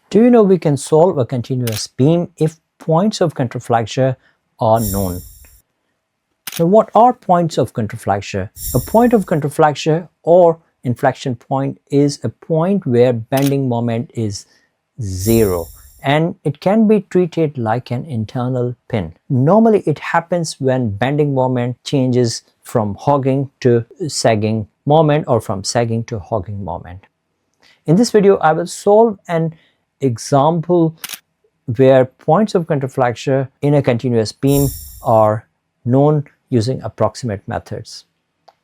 Do you know we can solve a continuous beam if points of contraflexure are known? Now, what are points of contraflexure? A point of contraflexure or inflection point is a point where bending moment is zero, and it can be treated like an internal pin. Normally it happens when bending moment changes from hogging to sagging moment or from sagging to hogging moment. In this video I will solve an example where points of contraflexure in a continuous beam are known using approximate methods.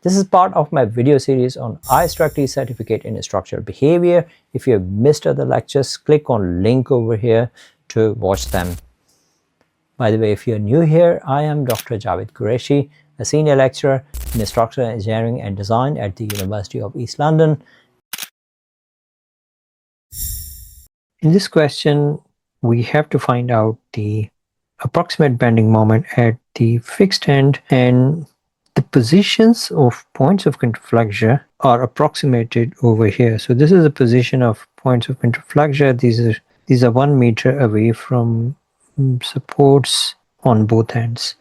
This is part of my video series on IStructE certificate in structural behavior. If you have missed other lectures, click on link over here to watch them. By the way, if you're new here, I am Dr. Javed Qureshi, a senior lecturer in structural engineering and design at the University of East London. In this question, we have to find out the approximate bending moment at the fixed end, and the positions of points of contraflexure are approximated over here. So this is the position of points of contraflexure. These are 1 meter away from supports on both ends,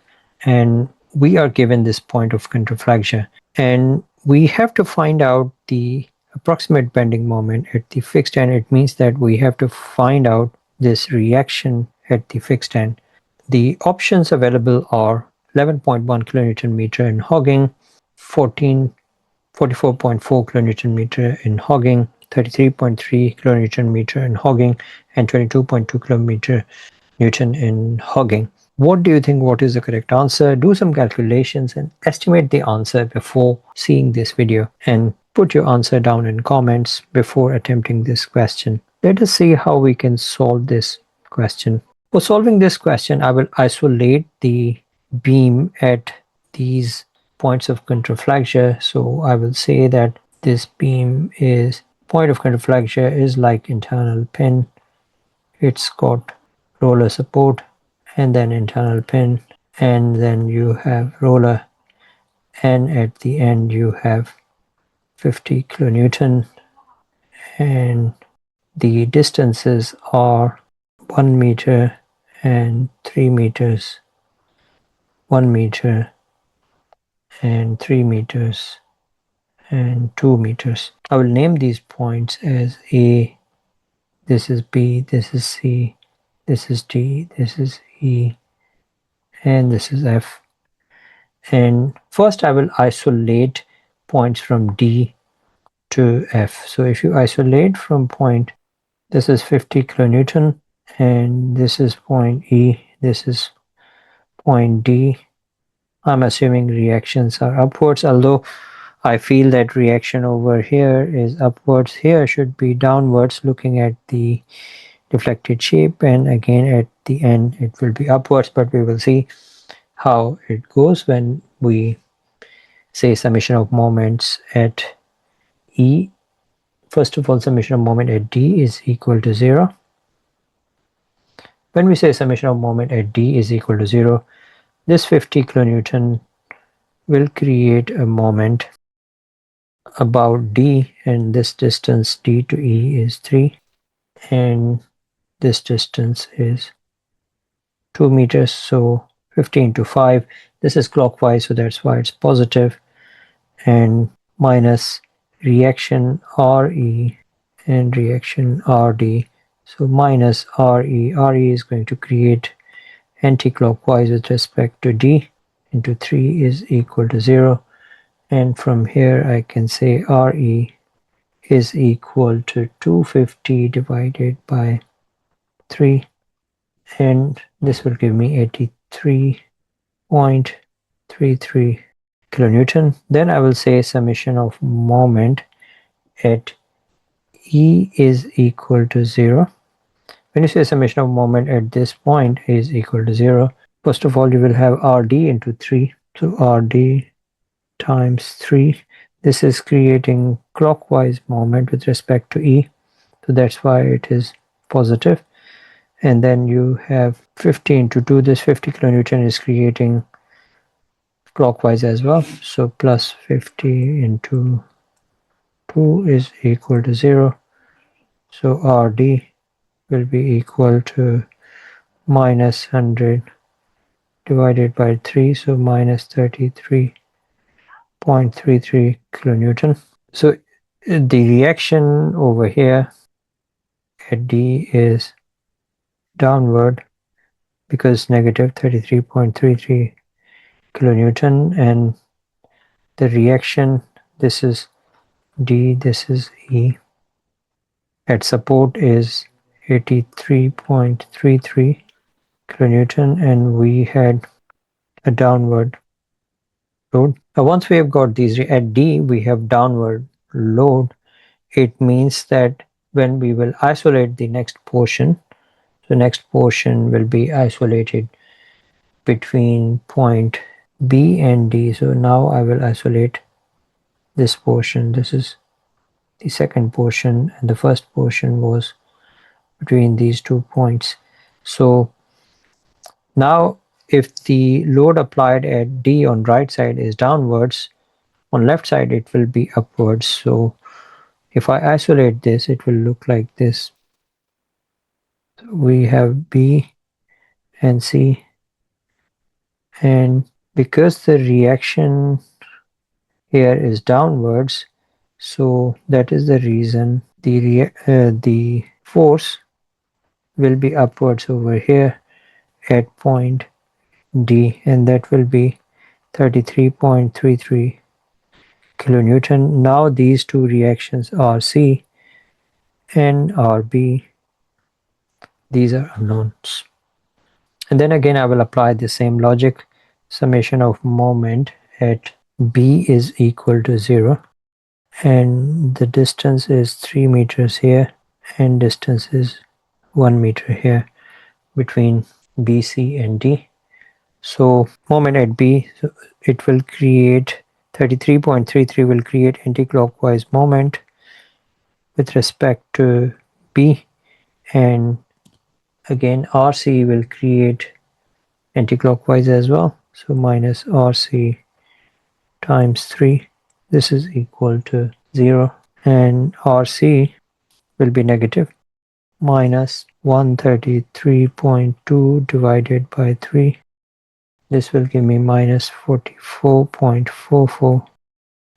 and we are given this point of contraflexure, and we have to find out the approximate bending moment at the fixed end. It means that we have to find out this reaction at the fixed end. The options available are 11.1 kilonewton meter in hogging, 44.4 kilonewton meter in hogging, 33.3 kilonewton meter in hogging, and 22.2 kilonewton in hogging. What do you think? What is the correct answer? Do some calculations and estimate the answer before seeing this video, and put your answer down in comments before attempting this question. Let us see how we can solve this question. For solving this question, I will isolate the beam at these points of contraflexure. So I will say that this beam is point of contraflexure is like internal pin. It's got roller support and then internal pin, and then you have roller, and at the end you have 50 kilonewton, and the distances are 1 meter and 3 meters, 1 meter and 3 meters and 2 meters. I will name these points as A, this is B, this is C, this is D, this is E, and this is F. And first I will isolate points from D to F. So if you isolate from point, this is 50 kilonewton, and this is point E, this is point D. I'm assuming reactions are upwards, although I feel that reaction over here is upwards. Here should be downwards looking at the deflected shape, and again at the end it will be upwards, but we will see how it goes when we say summation of moments at E. First of all, summation of moment at D is equal to 0. When we say summation of moment at D is equal to 0, this 50 kilonewton will create a moment about D, and this distance D to E is 3, and this distance is 2 meters, so 15 to 5. This is clockwise, so that's why it's positive, and minus reaction RE and reaction RD. So minus RE. RE is going to create anti-clockwise with respect to D into 3 is equal to 0. And from here I can say RE is equal to 250 divided by 3. And this will give me 83.33 kilonewton. Then I will say summation of moment at E is equal to 0. When you say summation of moment at this point is equal to 0, first of all you will have RD into 3. So RD times 3. This is creating clockwise moment with respect to E. So that's why it is positive. And then you have 15 to 2. This 50 kilonewton is creating clockwise as well. So plus 50 into 2 is equal to 0. So RD will be equal to minus 100 divided by 3, so minus 33.33 kilonewton. So the reaction over here at D is downward because negative 33.33 kilonewton, and the reaction, this is D, this is E, at support is 83.33 kilonewton, and we had a downward load. Now once we have got these at D, we have downward load. It means that when we will isolate the next portion, the next portion will be isolated between point B and D. So now I will isolate this portion. This is the second portion, and the first portion was between these 2 points. So now if the load applied at D on right side is downwards, on left side it will be upwards. So if I isolate this, it will look like this. We have B and C, and because the reaction here is downwards, so that is the reason the force will be upwards over here at point D, and that will be 33.33 kilonewton. Now these two reactions RC and RB, these are unknowns. And then again I will apply the same logic. Summation of moment at B is equal to 0, and the distance is 3 meters here, and distance is 1 meter here between BC and D. So moment at B, so it will create 33.33 will create anti-clockwise moment with respect to B, and again RC will create anti-clockwise as well. So minus RC times 3, this is equal to 0, and RC will be negative, minus 133.2 divided by 3. This will give me minus 44.44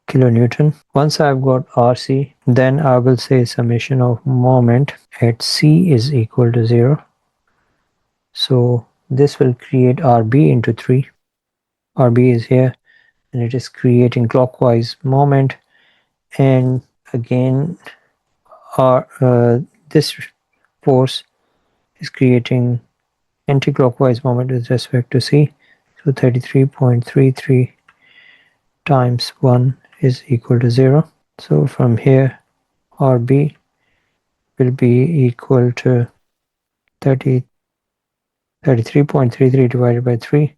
kilonewton. Once I've got RC, then I will say summation of moment at C is equal to 0. So this will create RB into 3. RB is here, and it is creating clockwise moment, and again this force is creating anti-clockwise moment with respect to C. So 33.33 times 1 is equal to 0. So from here RB will be equal to 33.33 divided by 3.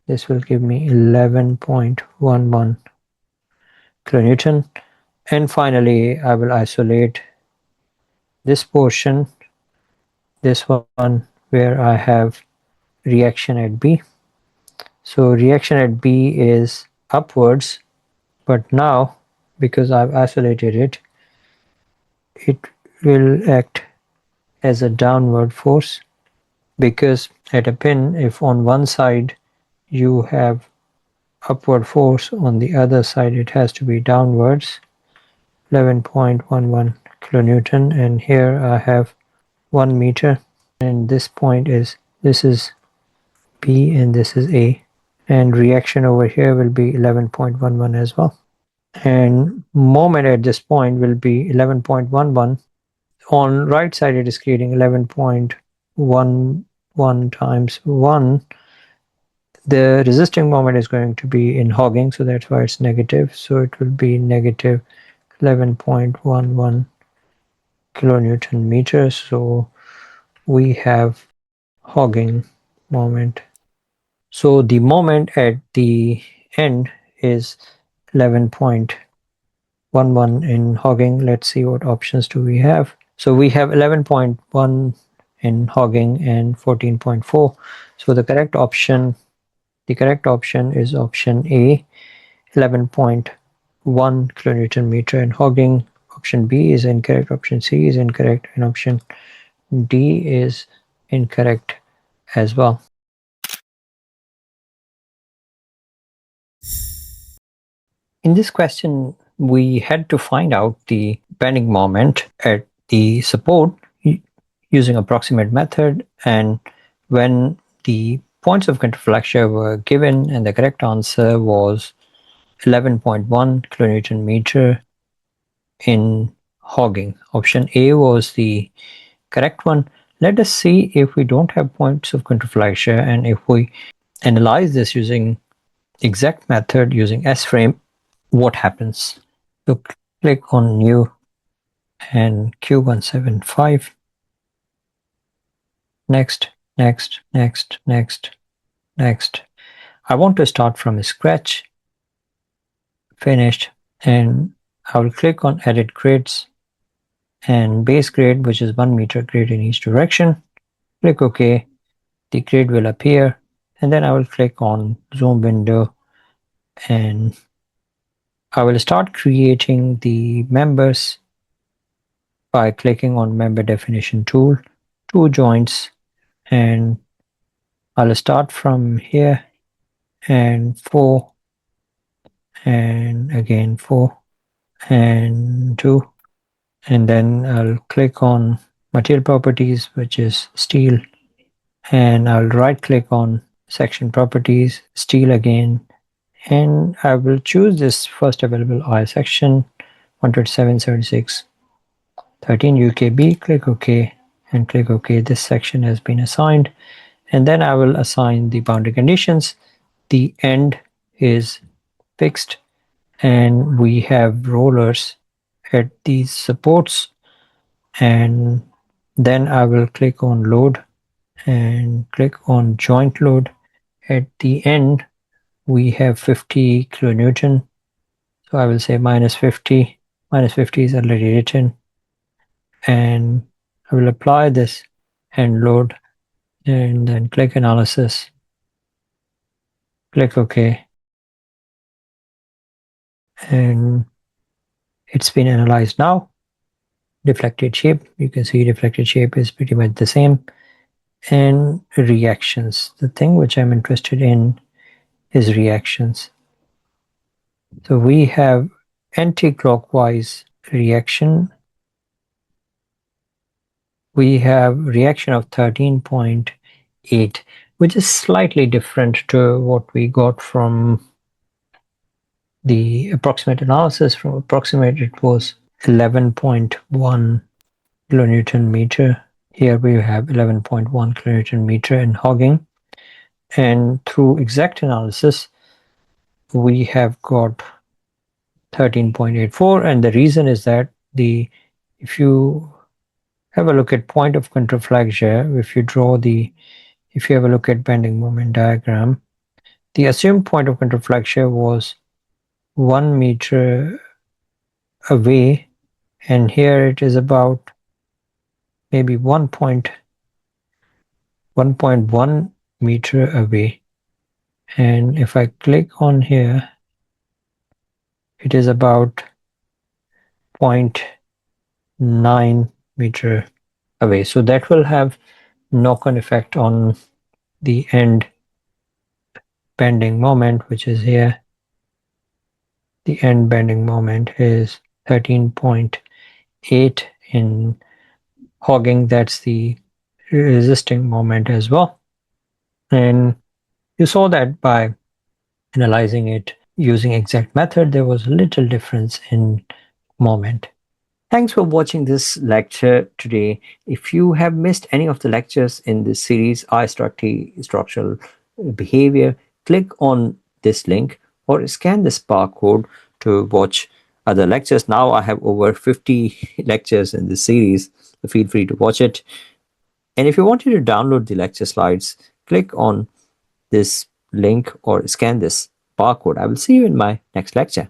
This will give me 11.11 kilonewton. And finally I will isolate this portion, this one where I have reaction at B. So reaction at B is upwards, but now because I've isolated it, it will act as a downward force, because at a pin, if on one side you have upward force, on the other side it has to be downwards, 11.11 kilonewton, and here I have 1 meter, and this point is, this is B and this is A, and reaction over here will be 11.11 as well, and moment at this point will be 11.11. On right side it is creating 11.11 times 1. The resisting moment is going to be in hogging, so that's why it's negative, so it will be negative 11.11 kilonewton meters. So we have hogging moment. So the moment at the end is 11.11 in hogging. Let's see what options do we have. So we have 11.1 in hogging and 14.4. So the correct option is option A, 11.1 kilonewton meter in hogging. Option B is incorrect, option C is incorrect, and option D is incorrect as well. In this question, we had to find out the bending moment at the support using approximate method, and when the points of contraflexure were given, and the correct answer was 11.1 kilonewton meter in hogging. Option A was the correct one. Let us see if we don't have points of contraflexure, and if we analyze this using exact method using S-frame, what happens. So click on new and Q175. Next, next, next, next, next. I want to start from scratch. Finished. And I will click on edit grids and base grid, which is 1 meter grid in each direction. Click OK. The grid will appear, and then I will click on zoom window, and I will start creating the members by clicking on member definition tool, 2 joints, and I'll start from here, and 4, and again 4, and 2, and then I'll click on material properties, which is steel, and I'll right click on section properties, steel again, and I will choose this first available I section 127.76 13 UKB. Click OK and click OK. This section has been assigned, and then I will assign the boundary conditions. The end is fixed, and we have rollers at these supports, and then I will click on load and click on joint load. At the end we have 50 kilonewton, so I will say minus 50. Minus 50 is already written, and I will apply this and load, and then click analysis, click OK, and it's been analyzed now. Deflected shape, you can see deflected shape is pretty much the same. And reactions, the thing which I'm interested in is reactions. So we have anti-clockwise reaction. We have reaction of 13.8, which is slightly different to what we got from the approximate analysis. From approximate, it was 11.1 kilonewton meter. Here we have 11.1 kilonewton meter in hogging, and through exact analysis we have got 13.84, and the reason is that if you have a look at point of contraflexure, if you have a look at bending moment diagram, the assumed point of contraflexure was 1 meter away, and here it is about maybe 1.1 meter away, and if I click on here, it is about 0.9 meter away. So that will have knock-on effect on the end bending moment, which is here. The end bending moment is 13.8 in hogging. That's the resisting moment as well. And you saw that by analyzing it using exact method, there was a little difference in moment. Thanks for watching this lecture today. If you have missed any of the lectures in this series, IStructE Structural Behavior, click on this link or scan this barcode to watch other lectures. Now I have over 50 lectures in this series, so feel free to watch it. And if you wanted to download the lecture slides, click on this link or scan this barcode. I will see you in my next lecture.